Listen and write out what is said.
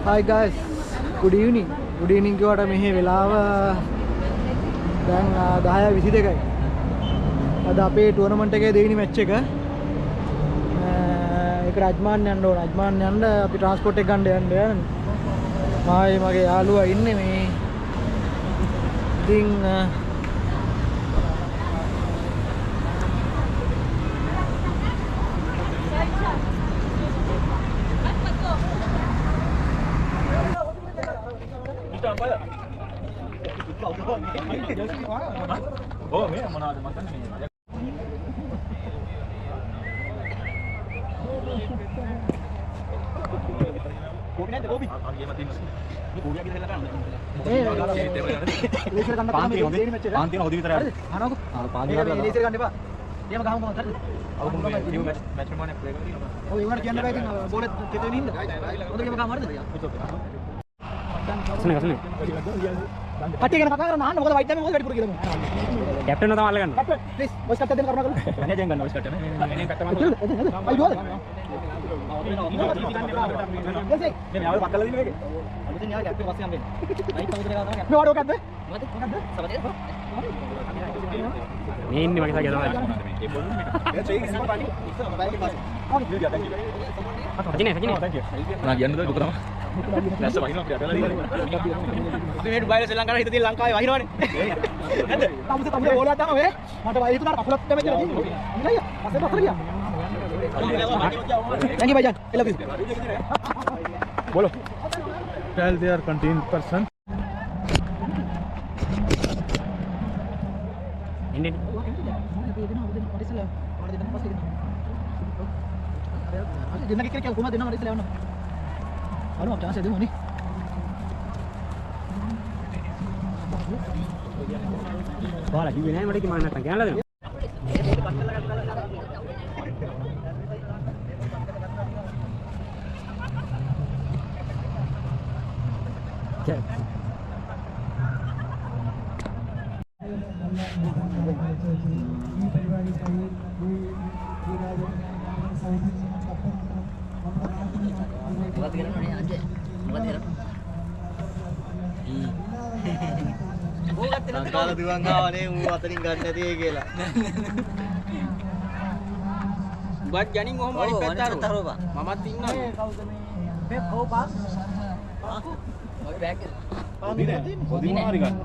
Hi guys, good evening. Good evening කියවට මෙහි වෙලාව දැන් 10:22යි. අද අපේ ටූර්නමන්ට් එකේ දෙවෙනි මැච් එක. ඒක රජ්මාන් යන්න ඕන. රජ්මාන් යන්න අපි ට්‍රාන්ස්පෝර්ට් එක ගන්න යන්න. මායි මගේ යාළුවා ඉන්නේ මේ. ඉතින් Oh, me මොනවද මතන්නේ මේ. කොපි නැද්ද කොපි? ආගේ මතින් මේ කොපිය කියලා හෙල්ල ගන්න. ලේසර් ගන්න පාන් තියෙන හොදි විතරයි. අනකො පාන් ගන්න ලේසර් ගන්න එපා. එහෙම ගහමු කොහොමද? අවු මේ මැච් ප්‍රමාණය ප්ලේ කරලා ඉන්නවා. ඔව් ඒවට කියන්න බෑ ඉතින් බෝලෙත් තෙතෙන ඉන්න. හොඳ ගේම ගහමු හරිද? සනේ සනේ. කට්ටිය ගැන කතා කරන්න අහන්න මොකද වයිට් දැම්මේ මොකද වැඩිපුර කියලා මම. කැප්ටන් තමයි අල්ල ගන්න. කැප්ටන් ප්ලීස් වොයිස් කට් දෙන්න කරුණා කරලා. එනේ දැන් ගන්න වොයිස් කට් එක. එනේ කට්ට මම. අයි දුවද? මේ ආවල් පක්කලා දින මේකේ. අලුතෙන් යාර කැප්ටන් පස්සේ හම්බෙන්නේ. ලයිට් අවුදේ ගාව තමයි. මේ වඩ මොකද්ද? මොකද්ද? සමතේ. මේ ඉන්නේ මගේ සාගේ තමයි. ඒ බොල්ලු මේක. ඒ චේක් ඉස්සම පාටි. ඉස්සම බයිකේ පස්සේ. ඕනි video thank you. සජිනේ thank you. නා කියන්න දුක තමයි. නැස්ස වහිනවා අපිට අදලා ඉන්නේ. මේ ඩුබායිල ශ්‍රී ලංකාවේ හිත තියෙන ලංකාවේ වහිනවනේ. නේද? තමුසේ බෝලයක් දානවා මේ. මට වයි හිතුණාට කකුලක් දෙමෙ කියලා තියෙනවා. ඉලයිය. පස්සේ පස්සට ගියා. Thank you भाईजान. I love you. बोलो. Tell their contained person. Ini. දෙන්න කිව්ව කියලා කොහමද දෙන්නව ඉස්සලා යන්න. අර මම chance දෙමු නේ. බාලා කිව්වේ නෑ මට කි මම නැත්තම් කියන්නලා දෙනවා. ලංකාව දුවන් ආවනේ ඌ අතරින් ගන්න නැති ඒ කියලා. උඹත් ගණින් ඔහොම අනිත් පැත්තට තරෝපා. මමත් ඉන්නවා. මේ කවුද මේ? මේ කෝපා. ඔය බෑග් එක. Hodi nෑ. Hodi මාරි ගන්න.